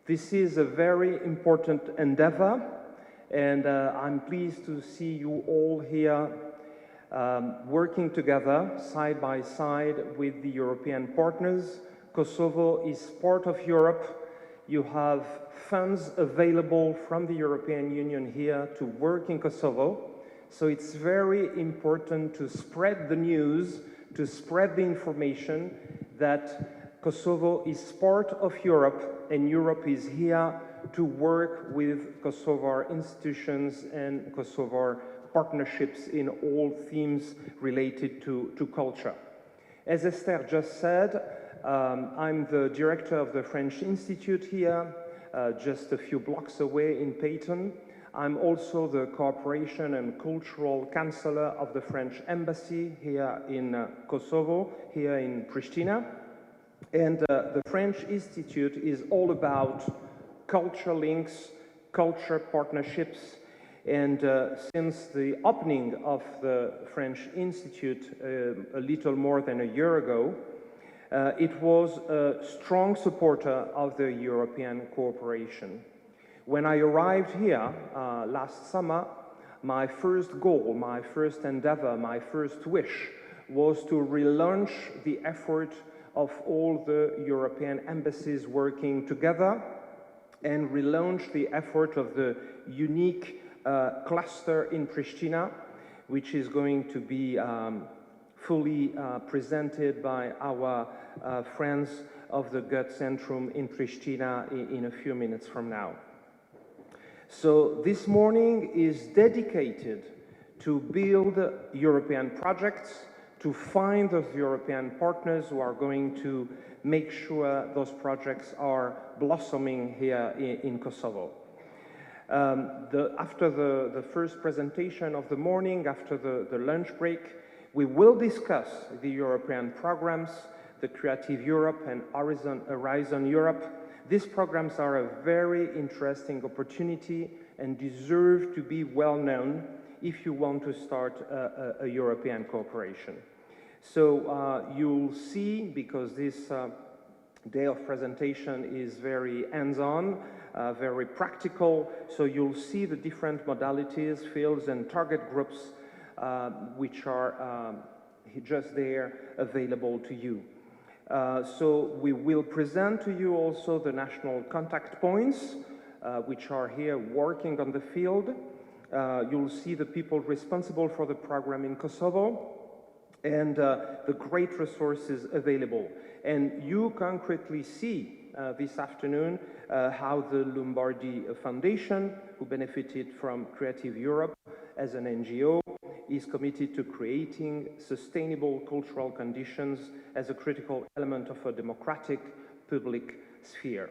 This is a very important endeavor, and I'm pleased to see you all here working together side by side with the European partners. Kosovo is part of Europe. You have funds available from the European Union here to work in Kosovo. So it's very important to spread the news, to spread the information that Kosovo is part of Europe and Europe is here to work with Kosovar institutions and Kosovar partnerships in all themes related to culture. As Esther just said, I'm the director of the French Institute here, just a few blocks away in Payton. I'm also the Cooperation and Cultural Counselor of the French Embassy here in Kosovo, here in Pristina. And the French Institute is all about culture links, culture partnerships. And since the opening of the French Institute a little more than a year ago, it was a strong supporter of the European cooperation. When I arrived here last summer, my first goal, my first endeavor, my first wish was to relaunch the effort of all the European embassies working together and relaunch the effort of the unique cluster in Pristina, which is going to be fully presented by our friends of the Goethe Centrum in Pristina in a few minutes from now. So this morning is dedicated to build European projects, to find those European partners who are going to make sure those projects are blossoming here in Kosovo. After the first presentation of the morning, after the lunch break, we will discuss the European programs, the Creative Europe and Horizon Europe. These programs are a very interesting opportunity and deserve to be well known if you want to start a European cooperation. So you'll see, because this day of presentation is very hands-on, very practical, so you'll see the different modalities, fields and target groups which are just there available to you. So we will present to you also the national contact points, which are here working on the field. You'll see the people responsible for the program in Kosovo and the great resources available. And you concretely see this afternoon how the Lombardi Foundation, who benefited from Creative Europe as an NGO, is committed to creating sustainable cultural conditions as a critical element of a democratic public sphere.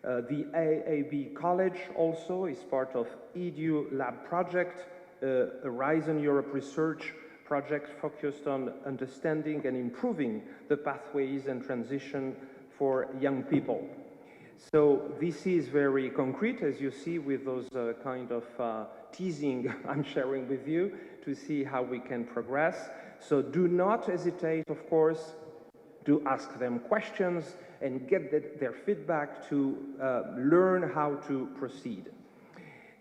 The AAB College also is part of EDU Lab project, a Horizon Europe research project focused on understanding and improving the pathways and transition for young people. So this is very concrete, as you see, with those kind of teasing I'm sharing with you to see how we can progress. So do not hesitate, of course, to ask them questions and get their feedback to learn how to proceed.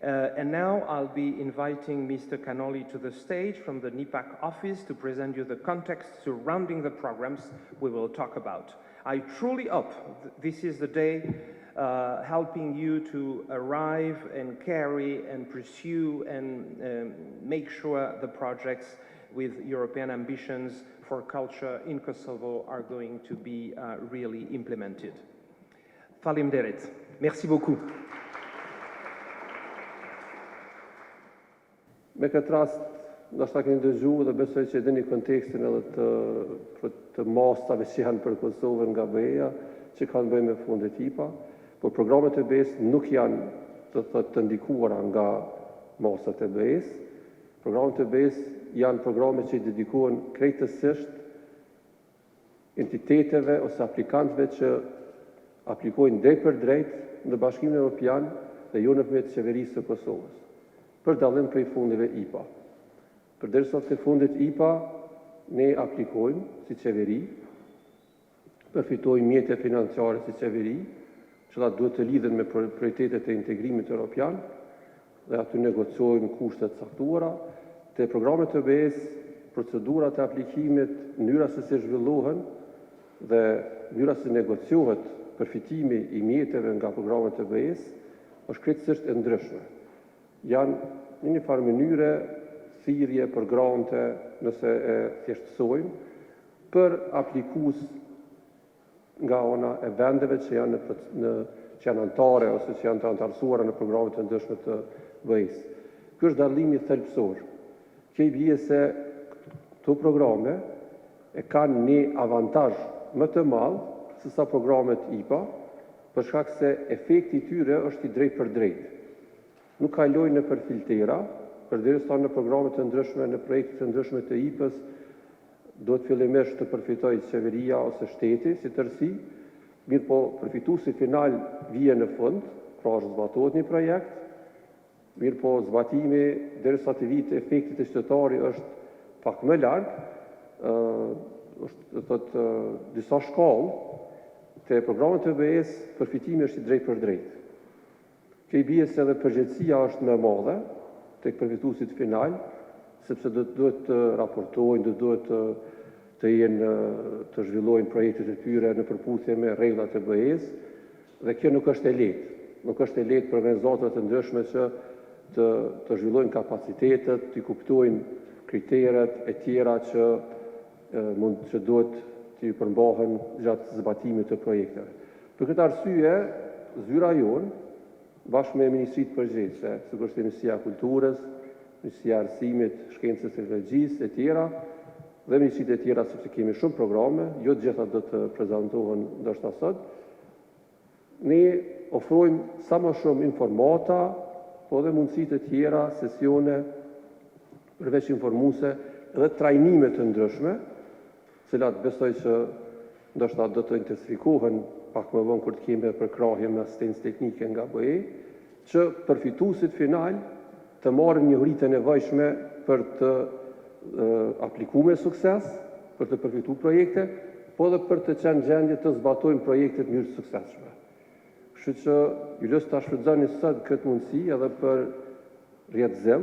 And now I'll be inviting Mr. Canoli to the stage from the NIPAC office to present you the context surrounding the programs we will talk about. I truly hope this is the day helping you to arrive and carry and pursue and make sure the projects with European ambitions for culture in Kosovo are going to be really implemented. Faleminderit. Merci beaucoup. Me këtë rast, ndoshta keni dëgju dhe besoj që dini kontekstin edhe të mastave që janë për Kosovën nga BE-ja, që kanë bëjë me fondet IPA, por programet e BE-s nuk janë të ndikuara nga masat e BE-s. Programet e BE-s janë programe që i dedikohen krejtësisht entiteteve ose aplikantëve që aplikojnë drejt për drejt në Bashkimin Evropian dhe jo nëpërmjet qeverisë së Kosovës, për dallim prej fondeve IPA. Përderisa të fondet IPA ne aplikojmë si qeveri, përfitojmë mjete financiare si qeveri, që duhet të lidhen me prioritetet e integrimit evropian dhe aty negociojnë kushtet caktuara. Te programet të EBS, procedurat e aplikimit, mënyra se si zhvillohen dhe mënyra se negociohet përfitimi i mjeteve nga programet e EBS është krejtësisht e ndryshme. Janë në një farë mënyre thirrje për grante, nëse e thjeshtësojmë, për aplikues nga ana e vendeve që janë antare ose që janë të antarësuara në programet e ndryshme të BE-s. Ky është dallimi thelbësor. Kjo i bie se këto programe e kanë një avantazh më të madh se sa programet IPA, për shkak se efekti i tyre është i drejtë për drejtë. Nuk kalojnë nëpër filtera, përderisa në programet e ndryshme, në projekte të ndryshme të IPA-s, do të fillimisht të përfitojë qeveria ose shteti si tërësi, mirë po përfituesi final vije në fund, pra zbatohet një projekt, mirë po zbatimi derisa të vijë efekti të qytetarit është pak më larg, është disa shkallë te programet e EBS përfitimi është i drejtë për drejtë. Kjo i bie se edhe përgjegjësia është më e madhe tek përfituesit final, sepse duhet të raportojnë, duhet të zhvillojnë projektet e tyre në përputhje me rregullat e BE-s, dhe kjo nuk është e lehtë. Nuk është e lehtë për organizatat të ndryshme që të zhvillojnë kapacitetet, të kuptojnë kriteret e tjera që duhet të përmbahen gjatë zbatimit të projekteve. Për këtë arsye, zyra jonë, bashkë me ministritë përgjegjëse, sikur është Ministria e Kulturës, Ministria e Arsimit, Shkencës së Teknologjisë e tjera, dhe ministritë e tjera, sepse kemi shumë programe, jo të gjitha do të prezantohen ndoshta sot. Ne ofrojmë sa më shumë informata, po dhe mundësi të tjera, sesione, përveç informuese dhe trajnime të ndryshme, cilat besoj që ndoshta do të intensifikohen pak më vonë kur të kemi përkrahje me asistencë teknike nga BE, që përfituesit final të marrin njohuritë e nevojshme për të aplikuar me sukses, për të përfituar projekte, po dhe për të qenë gjendje të zbatojnë projektet në mënyrë të suksesshme. Kështu që ju lutem ta shfrytëzoni sot këtë mundësi edhe për rrjedhim,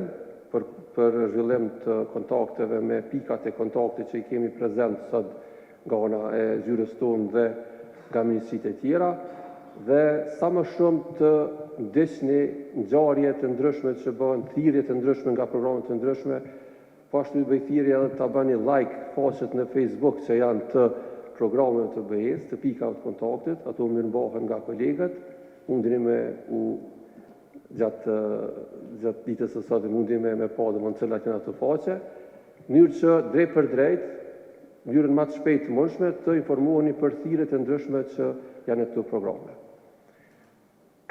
për zhvillim të kontakteve me pikat e kontaktit që i kemi prezent sot nga ana e zyrës tonë dhe nga ministritë e tjera, dhe sa më shumë të ndiqni ngjarje të ndryshme që bëhen, thirrje të ndryshme nga programet të ndryshme, po ashtu bëj thirrje edhe ta bëni like faqet në Facebook që janë të programeve të BE-s, të pikave të kontaktit, ato mirëmbahen nga kolegët, mundeni me gjatë ditës së sotme mundeni me pa domosdoshmë cilat janë ato faqe, në mënyrë që drejt për drejt, në mënyrën më të shpejtë të mundshme të informoheni për thirrjet e ndryshme që janë në këto programe.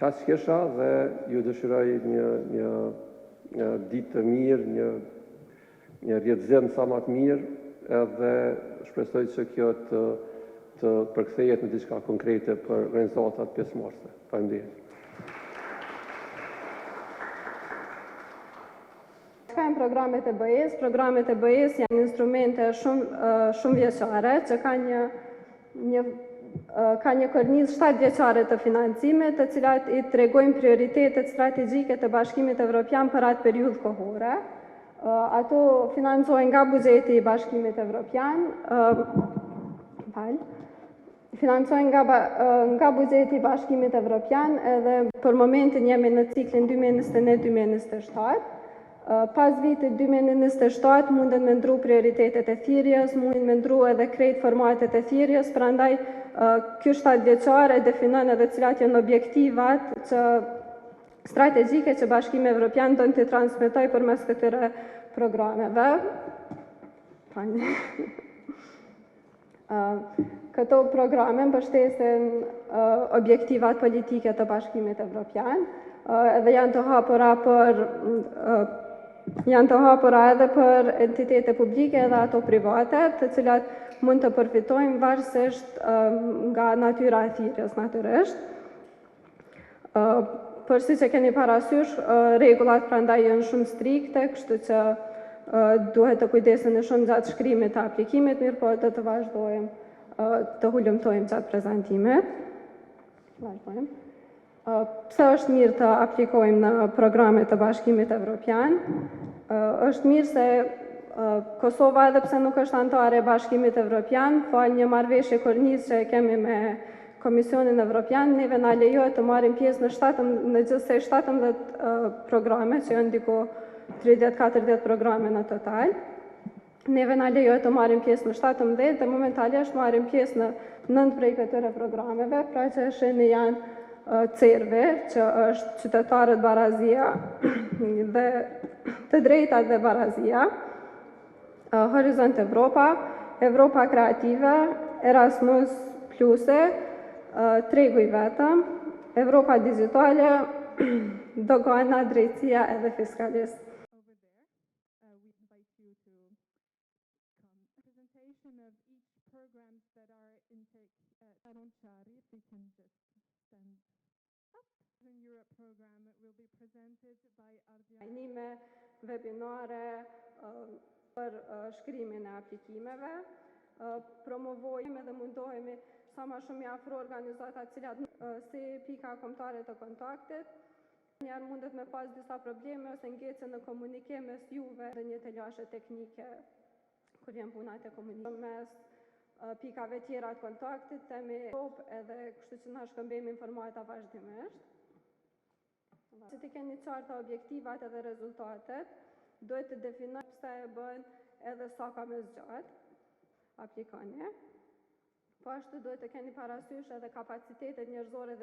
Kaq kisha dhe ju dëshiroj një ditë të mirë, një rrjedhim sa më të mirë, edhe shpresoj që kjo të përkthehet në diçka konkrete për organizatat pjesëmarrëse. Faleminderit. Çka janë programet e BE-s? Programet e BE-s janë instrumente shumë vjeçare që kanë një kornizë 7 vjeçare të financimit, të cilat i tregojnë prioritetet strategjike të Bashkimit Evropian për atë periudhë kohore. Ato financohen nga buxheti i Bashkimit Evropian, financohen nga buxheti i Bashkimit Evropian, edhe për momentin jemi në ciklin 2021-2027. Pas vitit 2027 munden me ndru prioritetet e thirrjes, munden me ndru edhe krejt formatet e thirrjes, prandaj ky 7 vjeçar e definon edhe cilat janë objektivat strategjike që Bashkimi Evropian do të transmetoj përmes këtyre programeve. Këto programe mbështesin objektivat politike të Bashkimit Evropian, edhe janë të hapura edhe për entitete publike edhe ato private, të cilat mund të përfitojnë varësisht nga natyra e thirrjes natyrisht. Por siç e keni parasysh, rregullat prandaj janë shumë strikte, kështu që duhet të kujdeseni shumë gjatë shkrimit të aplikimit, mirë po të vazhdojmë të hulumtojmë gjatë prezantimit. Vazhdojmë. Pse është mirë të aplikojmë në programe të Bashkimit Evropian? Është mirë se Kosova, edhe pse nuk është antare e Bashkimit Evropian, fal një marrëveshje kornizë që kemi me Komisionin Evropian, neve na lejohet të marrim pjesë në gjithsej 17 programe, që janë diku 30-40 programe në total. Neve na lejohet të marrim pjesë në 17 dhe momentalisht marrim pjesë në 9 prej këtyre programeve, pra që sheni janë Cerve, që është qytetarët barazia dhe të drejtat dhe barazia, Horizont Evropa, Evropa Kreative, Erasmus Pluse, Tregu i vetëm, Evropa Digitale, Dogana, Drejtësia edhe Fiskalistë. Over there, we invite you to come. A presentation of each programs that are intake at Aronchari, if we can just stand up. The Europe program will be presented by Ardian. Trajnime, webinare për shkrimin e aplikimeve, promovojmë dhe mundohemi sa ma shumë i afro organizatat cilat si pika kombëtare të kontaktit. Njerë mundet me pas disa probleme ose ngecje në komunikim mes juve dhe një të lashe teknike kur vjen puna të komunikimit mes pikave tjera të kontaktit, temi edhe kështu që na shkëmbejmë informata vazhdimisht. Që të keni qarta objektivat edhe rezultatet, duhet të definoj pse e bën edhe sa ka me zgjat aplikoni. Po ashtu duhet të keni parasysh edhe kapacitetet njerëzore dhe